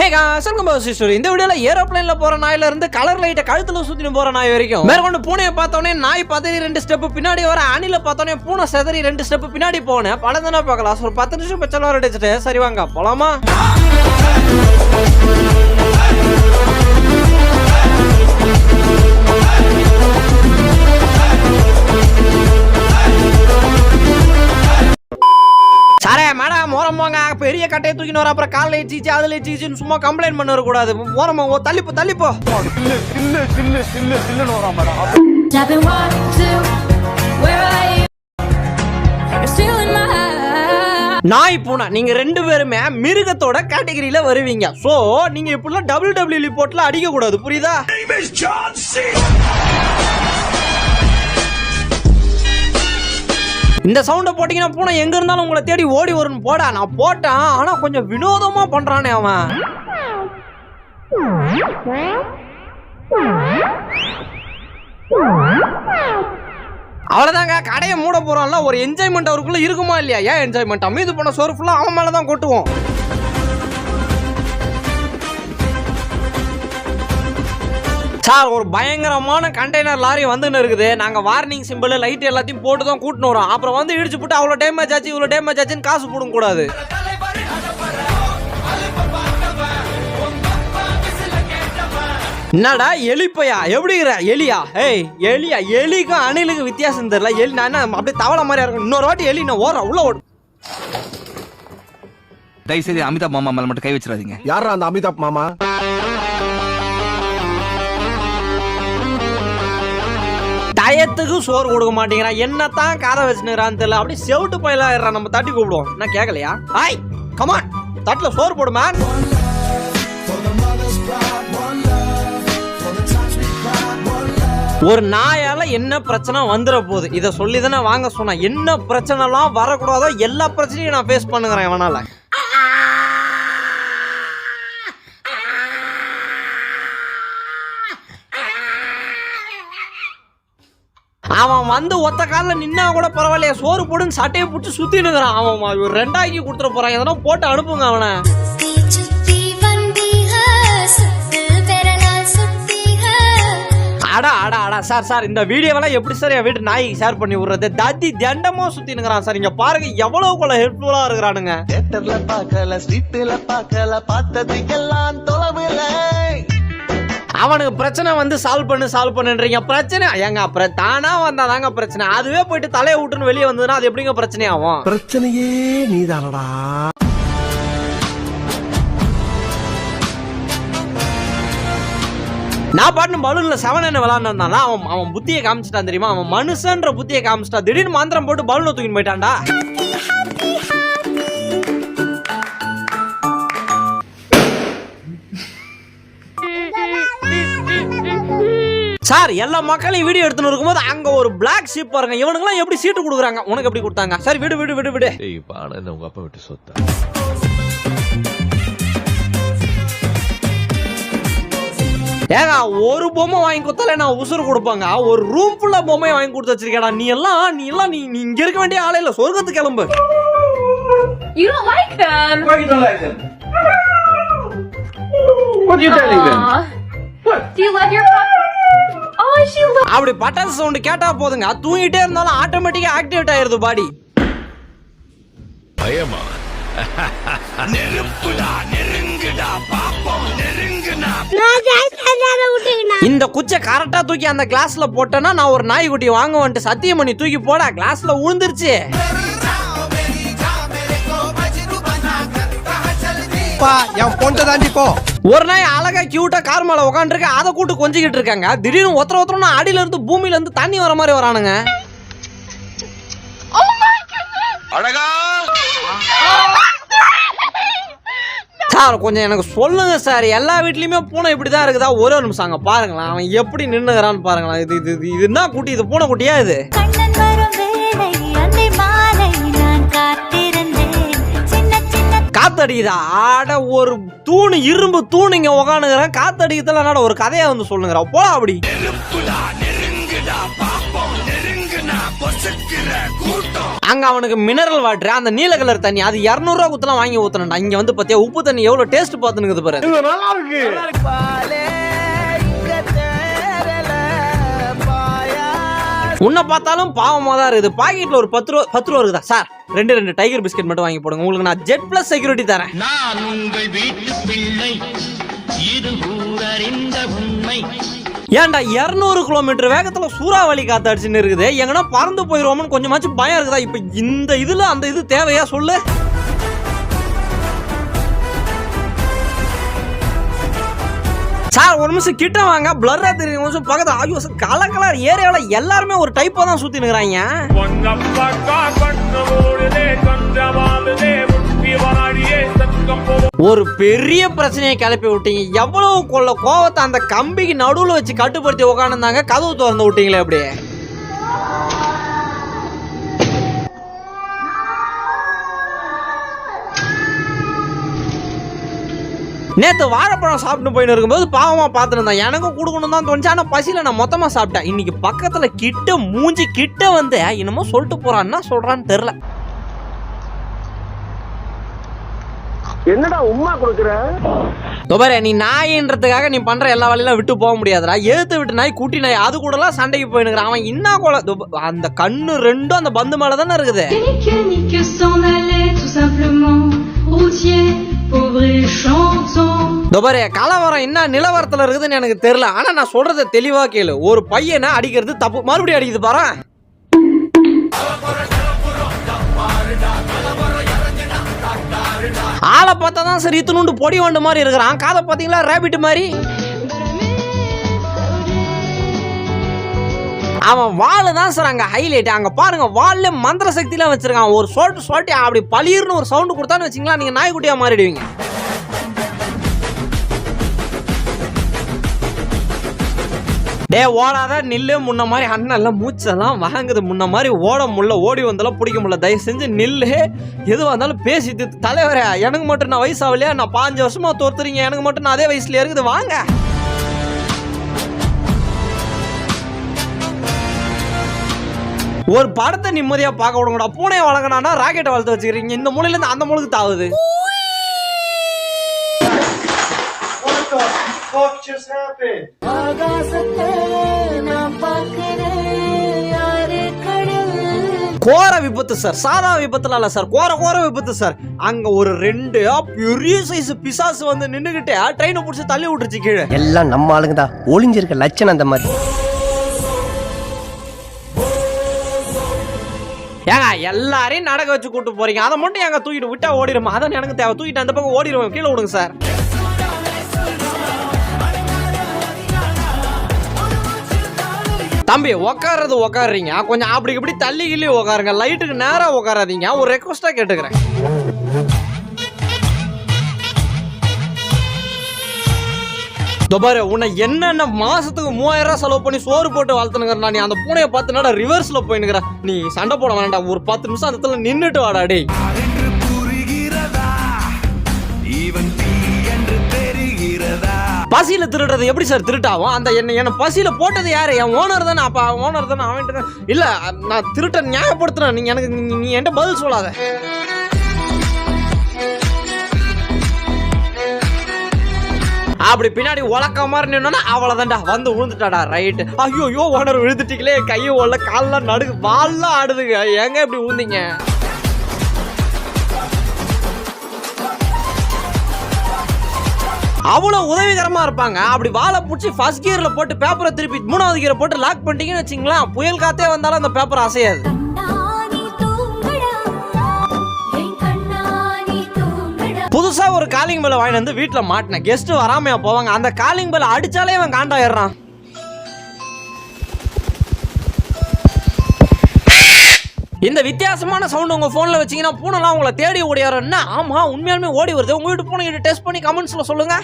இந்த வீடியோல ஏரோப்ளேன்ல போற நாயில இருந்து கலர் லைட்ட கழுத்துல சுத்திட்டு போற நாய் வரைக்கும் மேற்கொண்டு பூனையை பார்த்தோன்னே நாய் பதறி 2 ஸ்டெப் பின்னாடி வர அணில பார்த்தோன்னே பூனை செதறி 2 ஸ்டெப் பின்னாடி போனேன் படம் தானே பார்க்கலாம். ஒரு 10 நிமிஷம் பச்சலா அடிச்சுட்டு சரி வாங்க போலாமா. சாரே மேடம் ஓரம் போங்க, பெரிய கட்டையை தூக்கின்னு வர அப்புறம் காலைல சீச்சு அதுல சீச்சுன்னு சும்மா கம்ப்ளைண்ட் பண்ண வரக்கூடாது. ஓரமா தள்ளிப்போ தள்ளிப்போ. நாய் பூனை நீங்க 2 பேருமே மிருகத்தோட கேட்டகரியில வருவீங்க. சோ நீங்க இப்படிலாம் WWE போட்ல அடிக்க கூடாது, புரியுதா? இந்த சவுண்ட போட்டீங்கன்னா பூனை எங்க இருந்தாலும் உங்களை தேடி ஓடி வரும்னு போடா. நான் போட்டேன், ஆனா கொஞ்சம் வினோதமா பண்றானே அவன். அவ்வளவுதாங்க, கடையை மூட போறோம்ல. ஒரு என்ஜாய்மெண்ட் அவருக்குள்ள இருக்குமா இல்லையா? ஏன் என்ஜாய்மெண்ட்? மீது போன சோறு ஃபுல்லா அவன் மேலதான் கொட்டுவோம். சார் ஒரு பயங்கரமான கண்டெய்னர் லாரி வந்துன்னு இருக்குது. நாங்க வார்னிங் சிம்பிள் லைட் எல்லாத்தையும் போட்டு தான் கூட்டின்னு வரோம். அப்புறம் வந்து இடிச்சு போட்டு அவ்வளவு டேமேஜ் ஆச்சு இவ்வளவு டேமேஜ் ஆச்சுன்னு காசு போட கூடாது. என்னடா எலிப்பையா எப்படிங்கிற எலியா? ஏய் எலியா? எலிக்கும் அணிலுக்கு வித்தியாசம் தெரியல. எலி நான் என்ன அப்படியே தவளை மாதிரியா இருக்கும். இன்னொரு வாட்டி எலி நான் ஓடுறேன் உள்ள ஓடும். தயவுசெய்து அமிதாப் மாமா மேல மட்டும் கை வச்சிடாதீங்க. யாரா அந்த அமிதாப் மாமா? டயத்துக்கு சோறு கொடுக்க மாட்டேங்கிறான். என்னத்தான் காதை வச்சுக்கிறான்னு தெரியல. அப்படியே செவிட்டு பயிலா நம்ம தட்டி கூப்பிடுவோம். நான் கேட்கலையா? ஹாய் கமான் தட்டுல சோறு போடு மேன். ஒரு நாயால என்ன பிரச்சனை வந்துட போகுது இதை சொல்லிதானே வாங்க சொன்னா. என்ன பிரச்சனை எல்லாம் வரக்கூடாதோ எல்லா பிரச்சனையும் நான் ஃபேஸ் பண்ணுகிறேன் இவனால. அவன் வந்து ஒத்த காலில் நின்னா கூட பரவாயில்லையா, சோறு போடுன்னு சட்டையை பிடிச்சி சுத்தினுக்கிறான். அவன் 2 கொடுத்துட போறான். எதனா போட்டு அனுப்புங்க அவனை. அடா அடா அடா சார் சார் இந்த வீடியோவெல்லாம் எப்படி சார் என் வீட்டு நாய்க்கு ஷேர் பண்ணி விடுறது? தத்தி தண்டமா சுத்தினுங்கிறான் சார். இங்க பாருங்க எவ்வளவு கொள்ள ஹெல்ப்ஃபுல்லா இருக்கிறானுங்க. தியேட்டர்ல பார்க்கல ஸ்ட்ரீட்ல பார்க்கல பார்த்ததுக்கெல்லாம் தொலைவில்லை. அவனுக்கு பிரச்சனை வந்து சால்வ் பண்ணுன்றீங்க. பிரச்சனை ஏங்க அப்புறம் தானா வந்தாதாங்க பிரச்சனை. அதுவே போயிட்டு தலையை விட்டுன்னு வெளியே வந்ததுன்னா அது எப்படிங்க பிரச்சனை ஆகும்? பிரச்சனையே நீதானடா. நான் பாட்டு பலூன்ல 7 என்ன விளாண்டான். அவன் புத்தியை காமிச்சிட்டான் தெரியுமா? அவன் மனுஷன்ற புத்தியை காமிச்சிட்டான். திடீர்னு மந்திரம் போட்டு பலூனை தூக்கின்னு போயிட்டான்டா. சார் எல்லா மக்களையும் வீடியோ எடுத்துன்னு இருக்கும்போது அங்க ஒரு பிளாக் ஷீப் பாருங்க. இவனுங்களாம் எப்படி சீட்டு கொடுக்குறாங்க? உனக்கு எப்படி கொடுத்தாங்க? சார் விடு விடு விடு விடு. உங்க அப்பா விட்டு சொத்தா ஏங்க ஒரு பொம்மை வாங்கி கொடுத்தாலே நான் உசுறு கொடுப்பாங்க. ஒரு ரூம் ஃபுல்லா பொம்மையை வாங்கி கொடுத்து வச்சிருக்கேடா. நீ எல்லாம் நீ இங்க இருக்க வேண்டிய ஆளே இல்ல. சொர்க்கத்துக்கு கிளம்பு. You don't like them. Why you don't like them? What are you telling them? What? Do you love your puppy? Oh, she loves. அப்படி பட்டாசு சவுண்ட் கேட்டா போதுங்க, தூங்கிட்டே இருந்தாலும் ஆட்டோமேட்டிக்கா ஆக்டிவேட் ஆயிருது பாடி. பயமா? நெருப்புடா நெருங்குடா பாப்போம் நெருங்குனா. இந்த குச்சை கரெக்டா தூக்கி அந்த கிளாஸ்ல போட்டேன்னா நான் ஒரு நாய்க்குட்டி வாங்குவேன்ட்டு சத்தியம் பண்ணி தூக்கி போடா. கிளாஸ்ல விழுந்துருச்சு. ஒரு நாய் அழகா கியூட்டா கார் மேல உட்காந்து இருக்க, அதை கூட்டு கொஞ்சிக்கிட்டு இருக்காங்க. திடீர்னு ஒருத்தர் அடியில இருந்து பூமியில இருந்து தண்ணி வர மாதிரி வரானுங்க. அழகா சார் கொஞ்சம் எனக்கு சொல்லுங்க சார். எல்லா வீட்லயுமே பூனை இப்படிதான் இருக்குதா? ஒரே நிமிஷம் அங்க பாருங்களா அவன் எப்படி நின்னுகிறான்னு பாருங்களா. இது என்ன குட்டி? இது பூனை குட்டியா? இது காத்தடிக்குதா? ஆட ஒரு தூணு இரும்பு தூணு இங்க உக்காந்துக்கிறேன். காத்தடிக்கல ஒரு கதையா வந்து சொல்லுங்க போல. அப்படி அங்க அவனுக்கு மினரல் வாட்டர் அந்த நீல கலர் தண்ணி அது 200 ரூபா குத்தலாம் வாங்கி ஊத்தணும்டா. இங்க வந்து பாத்தியா உப்பு தண்ணி எவ்வளவு டேஸ்ட் பாத்துனுக்குது பாரு. நல்லா இருக்கு. உன்னை பார்த்தாலும் பாவமா தான் இருக்குது. பாக்கெட்ல ஒரு 10 ரூபா இருக்குதா சார்? ரெண்டு டைகர் பிஸ்கட் மட்டும் வாங்கி போடுங்க, உங்களுக்கு நான் ஜெட் பிளஸ் செக்யூரிட்டி தரேன். நான் உங்கள் வீட்டு பிள்ளை, இது ஊரறிந்த உண்மை. ஏன்டா 200 கிலோமீட்டர் வேகத்துல சூறாவளி காத்து அடிச்சுன்னு இருக்குது, எங்கன்னா பறந்து போயிருவோம்னு கொஞ்சமாச்சும் பயம் இருக்குதா? இப்ப இந்த இதுல அந்த இது தேவையா சொல்லு? சார் ஒரு நிமிஷம் கிட்ட வாங்க, பிளர்ரா தெரியும் கொஞ்சம் பக்கத்து. ஐயோ கலர் ஏரியாவில எல்லாருமே ஒரு டைப்பா தான் சுத்தி நிக்கிறாங்க. ஒரு பெரிய பிரச்சனையை கிளப்பி விட்டீங்க. எவ்வளவு கொள்ள கோவத்தை அந்த கம்பிக்கு நடுவுல வச்சு கட்டுப்படுத்தி உட்காந்துருந்தாங்க, கதவு திறந்து விட்டீங்களே அப்படியே. நேத்து வாழைப்பழம் சாப்பிட்டு போயின்னு இருக்கும்போது பாவமா பார்த்துருந்தான், எனக்கும் கொடுக்கணும் தான் தோணுச்சு. ஆனா பசியில நான் மொத்தமா சாப்பிட்டேன். இன்னைக்கு பக்கத்துல கிட்ட மூஞ்சி கிட்ட வந்து என்னமோ சொல்லிட்டு போறான்னா சொல்றான்னு தெரியல. என்னடா உம்மா கொடுக்குற? தொபரே நீ நாயின்றதுக்காக நீ பண்ற எல்லா வேலையெல்லாம் விட்டு போக முடியாதுடா. எழுத்து விட்டு நாய் குட்டி நாய் அது கூட எல்லாம் சண்டைக்கு போயினுக்கிறான். அவன் என்ன கொலை அந்த கண்ணு ரெண்டும் அந்த பந்து மேல தானே இருக்குது. தொபரே கலவரம் என்ன நிலவரத்துல இருக்குதுன்னு எனக்கு தெரியல. ஆனா நான் சொல்றத தெளிவா கேளு. ஒரு பையனை அடிக்கிறது தப்பு, மறுபடியும் அடிக்குது பாரு. ஆளை பார்த்தா தான் சரி இத்துணுண்டு பொடி வண்டு மாதிரி இருக்கிறான். காதை பாத்தீங்களா ரேபிட் மாதிரி. அவன் வாழை தான் சார் அங்க ஹைலைட். அங்க பாருங்க வால்ல மந்திர சக்தி எல்லாம் வச்சிருக்கான். ஒரு சொல்லிட்டு அப்படி பளிர்னு ஒரு சவுண்ட் கொடுத்தான்னு வச்சுங்களா, நீங்க நாய்க்குட்டியா மாறிடுவீங்க. டே ஓடாத நில்லு. முன்ன மாதிரி அண்ணெல்லாம் மூச்செல்லாம் வாங்குது. முன்ன மாதிரி ஓட முடியல, ஓடி வந்தாலும் பிடிக்க முடியல. தயவு செஞ்சு நில்லு. எதுவாக இருந்தாலும் பேசிட்டு தலைவரே எனக்கு மட்டும் நான் வயசு ஆகலையா? நான் 5 வருஷமா தோத்துறீங்க, எனக்கு மட்டும் நான் அதே வயசுல இருக்குது வாங்க. ஒரு படத்தை நிம்மதியா பார்க்க விடுங்கடா. பூனையை வளர்க்கணும்னா ராக்கெட்டை வளர்த்து வச்சுக்கிறீங்க. இந்த மூலையில இருந்து அந்த மூலைக்கு தாவுது. கோர விபத்து சார், சாதா விபத்துல இல்ல சார், கோர விபத்து சார். அங்க ஒரு 2 பெரிய சைஸ் பிசாசு வந்து நின்னுகிட்டு ட்ரெயினை புடிச்சு தள்ளி விட்டுருச்சு கீழே. எல்லாம் நம்ம ஆளுங்க தான், ஒளிஞ்சிருக்க லட்சணம் அந்த மாதிரி. ஏங்க எல்லாரையும் நடக்க வச்சு கூட்டு போறீங்க, அதை மட்டும் எங்க தூக்கிட்டு விட்டா ஓடிடுமா? அதான் எனக்கு தேவை. தூக்கிட்டு அந்த பக்கம் ஓடிடுவோம், கீழே விடுங்க சார். தம்பி உக்காடுறீங்க கொஞ்சம் அப்படி இப்படி தள்ளி கிள்ளி உக்காருங்க, லைட்டுக்கு நேரா உக்காராதீங்க. ஒரு ரெக்வஸ்டா கேட்டுக்கிறேன். பாரு உன்னை என்னென்ன மாசத்துக்கு 3000 ரூபாய் செலவு பண்ணி சோறு போட்டு வளர்த்துனுங்கிறா. நீ அந்த பூனையை பார்த்து ரிவர்ஸ்ல போயினுக்கிற. நீ சண்டை போட வேண்டாம், ஒரு 10 நிமிஷம் அந்த இடத்துல நின்னுட்டு வாடா டேய். பசியில திருடுறது எப்படி சார் திருட்டாவும்? அந்த என்ன பசியில போட்டது யாரு? என் ஓனர் தானே. அப்ப ஓனர் தானே அவன் இல்ல. நான் திருட்ட நியாயப்படுத்துறேன். நீங்க எனக்கு நீ என்கிட்ட பதில் சொல்லாத. அப்படி பின்னாடி உலக்க மாதிரி நின்னா அவ்வளவுதான்டா வந்து விழுந்துட்டாடா. ரைட். ஐயோ ஓனர் விழுந்துட்டீங்களே, கையை ஓடல, கால்லாம் நடுக்கு, வால்லாம் ஆடுதுங்க. ஏங்க இப்படி விழுந்தீங்க? அவ்வளவு உதவிகரமா இருப்பாங்க. அப்படி வாழை பிடிச்சி ஃபர்ஸ்ட் கியர்ல போட்டு பேப்பரை திருப்பி 3வது கியரை போட்டு லாக் பண்ணிட்டீங்கன்னு வச்சுங்களா, புயல் காத்தே வந்தாலும் அந்த பேப்பர் அசையாது. புதுசா ஒரு காலிங் பெல் வாங்கி வந்து வீட்டுல மாட்டினேன். கெஸ்ட் வராமையா போவாங்க. அந்த காலிங் பெல் அடிச்சாலே அவன் காண்டாயிடுறான். இந்த வித்தியாசமான சவுண்ட் உங்க போன்ல வச்சீங்கன்னா பூனைலாம் உங்களை தேடி ஓடியாருன்னா, ஆமா உண்மையாலுமே ஓடி வருது. உங்க வீட்டு பூனை கிட்ட டெஸ்ட் பண்ணி கமெண்ட்ஸ்ல சொல்லுங்க.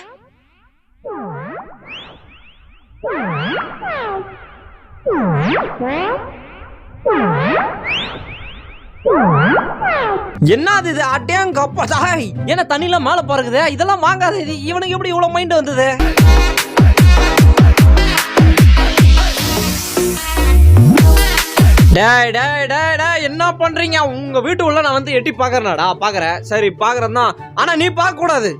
என்னது இது? அட்டேங்கப்பா தாய், என்ன தண்ணில மேல பறக்குது. இதெல்லாம் வாங்காது. இது இவனுக்கு எப்படி இவ்வளவு மைண்ட் வந்தது? டேய் டேய் டேய் டேய் என்ன பண்றீங்க? உங்க வீட்டு உள்ள நான் வந்து எட்டி பாக்குறேனாடா? பாக்குறேன், சரி பாக்குறேன் தான். ஆனா நீ பார்க்க கூடாது.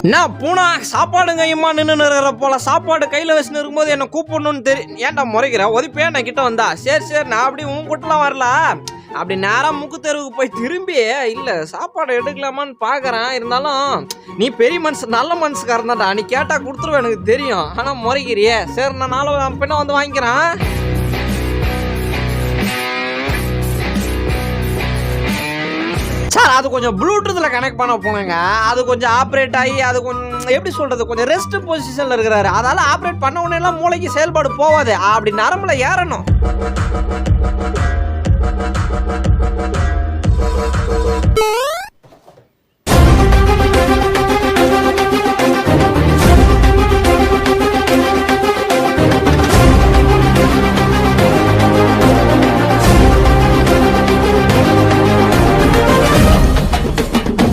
என்ன பூனா சாப்பாடுங்க இம்மா நின்று இருக்கிற போல, சாப்பாடு கையில வச்சுன்னு இருக்கும்போது என்ன கூப்பிடணும்னு தெரியும். ஏன்டா முறைக்கிற? ஒதிப்பே நான் கிட்ட வந்தா சரி நான் அப்படி உன் கூட்டலாம் வரல, அப்படி நேரம் முக்கு தெருவுக்கு போய் திரும்பி இல்ல சாப்பாடு எடுக்கலாமான்னு பாக்குறேன். இருந்தாலும் நீ பெரிய மனசு நல்ல மனசுக்காரன் தான்டா, நீ கேட்டா கொடுத்துருவேன் எனக்கு தெரியும். ஆனா முறைக்கிறியே, சரி நான் நாளை பின்ன வந்து வாங்கிக்கிறேன். சார் அது கொஞ்சம் ப்ளூடூத்ல கனெக்ட் பண்ண போனேங்க, அது கொஞ்சம் ஆப்ரேட் ஆகி அது கொஞ்சம் எப்படி சொல்றது கொஞ்சம் ரெஸ்ட் பொசிஷன்ல இருக்கிறாரு. அதால ஆப்ரேட் பண்ண உடனே எல்லாம் மூளைக்கு செயல்பாடு போவாது, அப்படி நரம்புல ஏறணும்.